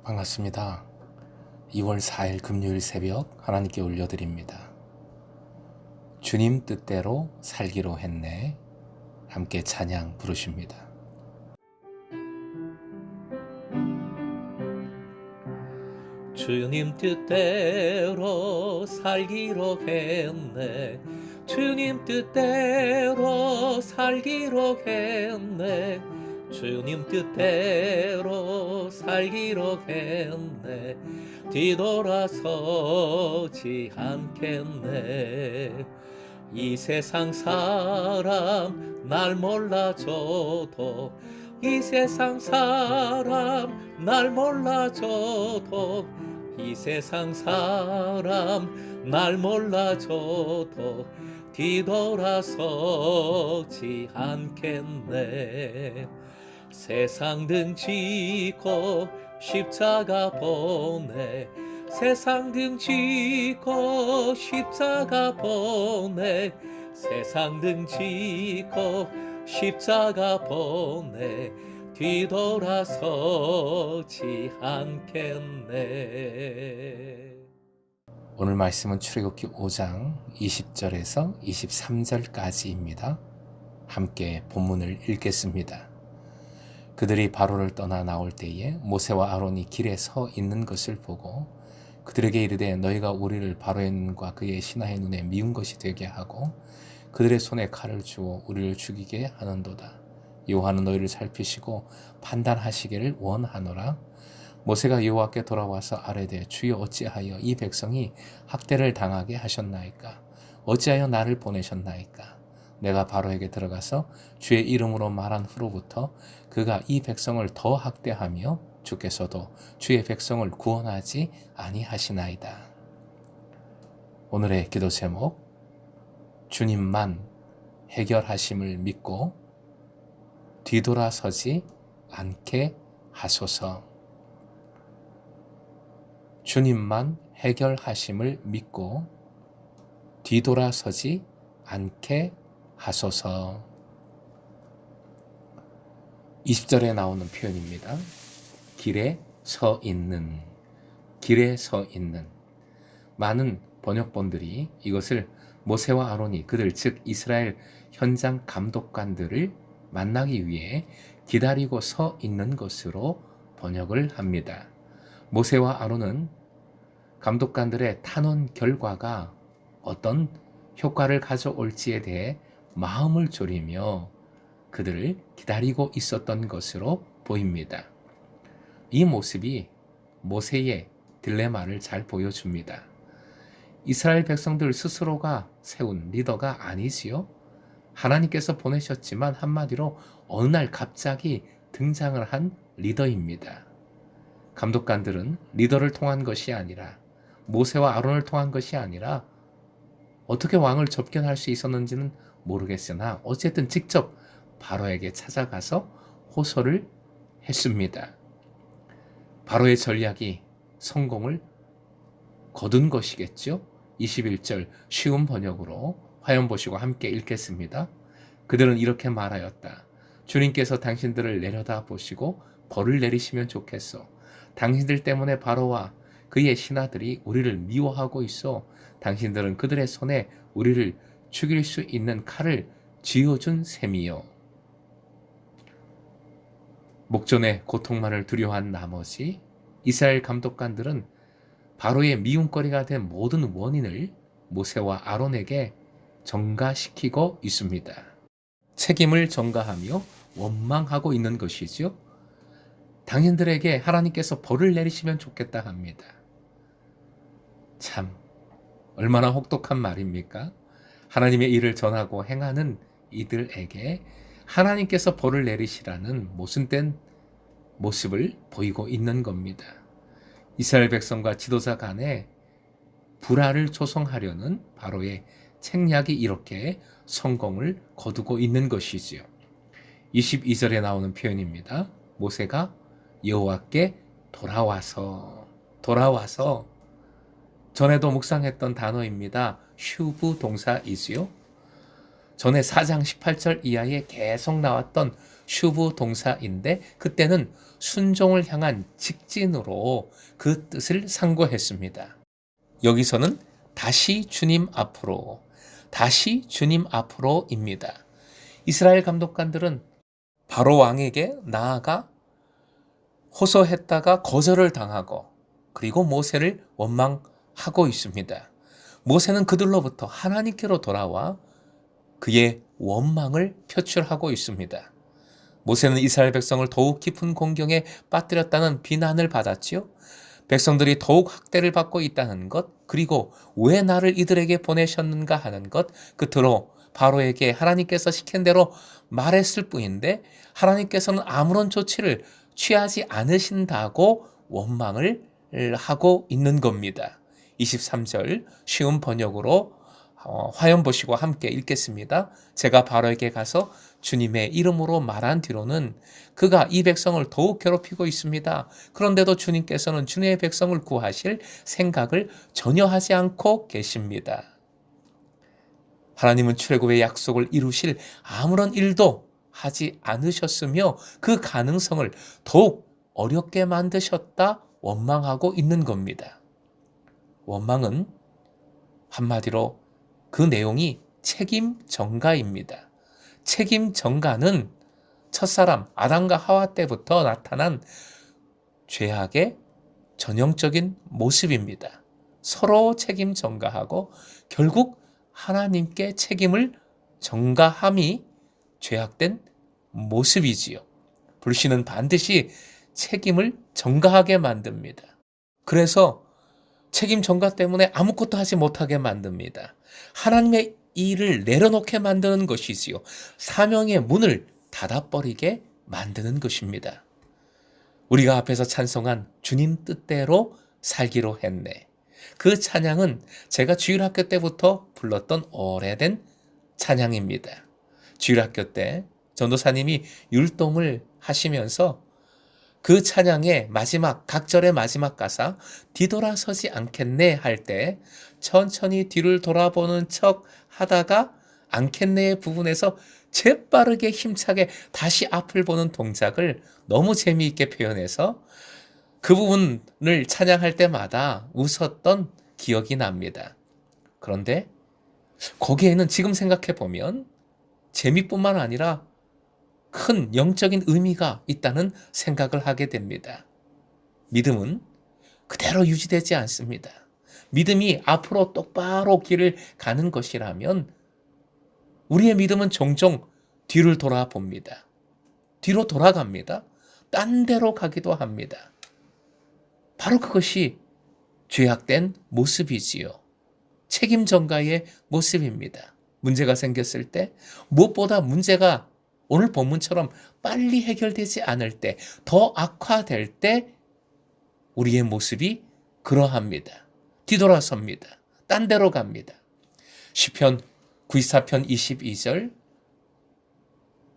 반갑습니다. 2월 4일 금요일 새벽 하나님께 올려드립니다. 주님 뜻대로 살기로 했네. 함께 찬양 부르십니다. 주님 뜻대로 살기로 했네. 주님 뜻대로 살기로 했네. 주님 뜻대로 살기로 했네. 뒤돌아서지 않겠네. 이 세상 사람 날 몰라줘도, 이 세상 사람 날 몰라줘도, 이 세상 사람 날 몰라줘도 뒤돌아서지 않겠네. 세상 등 지고 십자가 보내, 세상 등 지고 십자가 보내, 세상 등 지고 십자가 보내 뒤돌아서지 않겠네. 오늘 말씀은 출애굽기 5장 20절에서 23절까지입니다. 함께 본문을 읽겠습니다. 그들이 바로를 떠나 나올 때에 모세와 아론이 길에 서 있는 것을 보고 그들에게 이르되 너희가 우리를 바로의 눈과 그의 신하의 눈에 미운 것이 되게 하고 그들의 손에 칼을 주어 우리를 죽이게 하는도다. 여호와는 너희를 살피시고 판단하시기를 원하노라. 모세가 여호와께 돌아와서 아뢰되 주여 어찌하여 이 백성이 학대를 당하게 하셨나이까? 어찌하여 나를 보내셨나이까? 내가 바로에게 들어가서 주의 이름으로 말한 후로부터 그가 이 백성을 더 학대하며 주께서도 주의 백성을 구원하지 아니하시나이다. 오늘의 기도 제목, 주님만 해결하심을 믿고 뒤돌아서지 않게 하소서. 주님만 해결하심을 믿고 뒤돌아서지 않게 하소서. 20절에 나오는 표현입니다. 길에 서 있는, 길에 서 있는. 많은 번역본들이 이것을 모세와 아론이 그들 즉 이스라엘 현장 감독관들을 만나기 위해 기다리고 서 있는 것으로 번역을 합니다. 모세와 아론은 감독관들의 탄원 결과가 어떤 효과를 가져올지에 대해 마음을 졸이며 그들을 기다리고 있었던 것으로 보입니다. 이 모습이 모세의 딜레마를 잘 보여줍니다. 이스라엘 백성들 스스로가 세운 리더가 아니지요. 하나님께서 보내셨지만 한마디로 어느 날 갑자기 등장을 한 리더입니다. 감독관들은 리더를 통한 것이 아니라 모세와 아론을 통한 것이 아니라 어떻게 왕을 접견할 수 있었는지는 모르겠으나 어쨌든 직접 바로에게 찾아가서 호소를 했습니다. 바로의 전략이 성공을 거둔 것이겠죠. 21절 쉬운 번역으로 화면 보시고 함께 읽겠습니다. 그들은 이렇게 말하였다. 주님께서 당신들을 내려다 보시고 벌을 내리시면 좋겠소. 당신들 때문에 바로와 그의 신하들이 우리를 미워하고 있어. 당신들은 그들의 손에 우리를 죽일 수 있는 칼을 쥐어준 셈이요. 목전의 고통만을 두려워한 나머지 이스라엘 감독관들은 바로의 미움거리가 된 모든 원인을 모세와 아론에게 전가시키고 있습니다. 책임을 전가하며 원망하고 있는 것이죠. 당신들에게 하나님께서 벌을 내리시면 좋겠다 합니다. 참 얼마나 혹독한 말입니까? 하나님의 일을 전하고 행하는 이들에게 하나님께서 벌을 내리시라는 모순된 모습을 보이고 있는 겁니다. 이스라엘 백성과 지도자 간에 불화를 조성하려는 바로의 책략이 이렇게 성공을 거두고 있는 것이지요. 22절에 나오는 표현입니다. 모세가 여호와께 돌아와서 전에도 묵상했던 단어입니다. 슈브 동사이지요. 전에 4장 18절 이하에 계속 나왔던 슈브 동사인데 그때는 순종을 향한 직진으로 그 뜻을 상고했습니다. 여기서는 다시 주님 앞으로, 다시 주님 앞으로입니다. 이스라엘 감독관들은 바로 왕에게 나아가 호소했다가 거절을 당하고 그리고 모세를 원망하고 있습니다. 모세는 그들로부터 하나님께로 돌아와 그의 원망을 표출하고 있습니다. 모세는 이스라엘 백성을 더욱 깊은 공경에 빠뜨렸다는 비난을 받았지요. 백성들이 더욱 학대를 받고 있다는 것, 그리고 왜 나를 이들에게 보내셨는가 하는 것, 끝으로 바로에게 하나님께서 시킨 대로 말했을 뿐인데 하나님께서는 아무런 조치를 취하지 않으신다고 원망을 하고 있는 겁니다. 23절 쉬운 번역으로 화연 보시고 함께 읽겠습니다. 제가 바로에게 가서 주님의 이름으로 말한 뒤로는 그가 이 백성을 더욱 괴롭히고 있습니다. 그런데도 주님께서는 주님의 백성을 구하실 생각을 전혀 하지 않고 계십니다. 하나님은 출애굽의 약속을 이루실 아무런 일도 하지 않으셨으며 그 가능성을 더욱 어렵게 만드셨다 원망하고 있는 겁니다. 원망은 한마디로 그 내용이 책임 전가입니다. 책임 전가는 첫사람 아담과 하와 때부터 나타난 죄악의 전형적인 모습입니다. 서로 책임 전가하고 결국 하나님께 책임을 전가함이 죄악된 모습이지요. 불신은 반드시 책임을 전가하게 만듭니다. 그래서 책임 전가 때문에 아무것도 하지 못하게 만듭니다. 하나님의 일을 내려놓게 만드는 것이지요. 사명의 문을 닫아버리게 만드는 것입니다. 우리가 앞에서 찬송한 주님 뜻대로 살기로 했네. 그 찬양은 제가 주일학교 때부터 불렀던 오래된 찬양입니다. 주일학교 때 전도사님이 율동을 하시면서 그 찬양의 마지막 각절의 마지막 가사 뒤돌아서지 않겠네 할 때 천천히 뒤를 돌아보는 척 하다가 않겠네의 부분에서 재빠르게 힘차게 다시 앞을 보는 동작을 너무 재미있게 표현해서 그 부분을 찬양할 때마다 웃었던 기억이 납니다. 그런데 거기에는 지금 생각해 보면 재미뿐만 아니라 큰 영적인 의미가 있다는 생각을 하게 됩니다. 믿음은 그대로 유지되지 않습니다. 믿음이 앞으로 똑바로 길을 가는 것이라면 우리의 믿음은 종종 뒤를 돌아봅니다. 뒤로 돌아갑니다. 딴 데로 가기도 합니다. 바로 그것이 죄악된 모습이지요. 책임 전가의 모습입니다. 문제가 생겼을 때 무엇보다 문제가 오늘 본문처럼 빨리 해결되지 않을 때, 더 악화될 때 우리의 모습이 그러합니다. 뒤돌아섭니다. 딴 데로 갑니다. 시편 94편 22절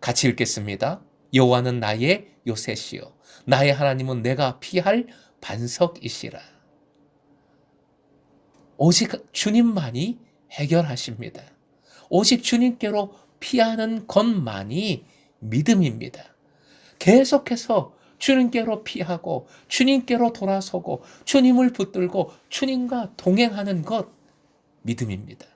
같이 읽겠습니다. 여호와는 나의 요새시요 나의 하나님은 내가 피할 반석이시라. 오직 주님만이 해결하십니다. 오직 주님께로 피하는 것만이 믿음입니다. 계속해서 주님께로 피하고 주님께로 돌아서고 주님을 붙들고 주님과 동행하는 것 믿음입니다.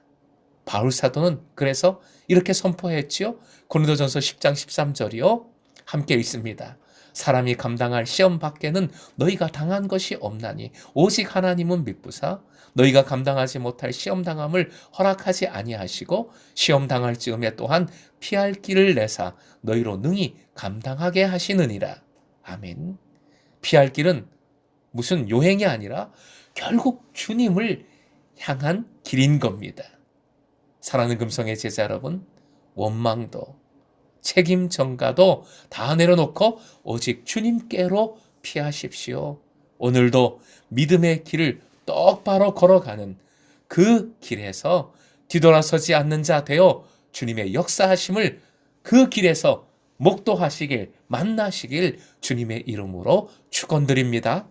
바울 사도는 그래서 이렇게 선포했지요. 고린도전서 10장 13절이요. 함께 읽습니다. 사람이 감당할 시험 밖에는 너희가 당한 것이 없나니 오직 하나님은 미쁘사 너희가 감당하지 못할 시험 당함을 허락하지 아니하시고 시험 당할 즈음에 또한 피할 길을 내사 너희로 능히 감당하게 하시느니라. 아멘. 피할 길은 무슨 요행이 아니라 결국 주님을 향한 길인 겁니다. 사랑하는 금성의 제자 여러분, 원망도 책임 전가도 다 내려놓고 오직 주님께로 피하십시오. 오늘도 믿음의 길을 똑바로 걸어가는 그 길에서 뒤돌아서지 않는 자 되어 주님의 역사하심을 그 길에서 목도하시길 만나시길 주님의 이름으로 축원드립니다.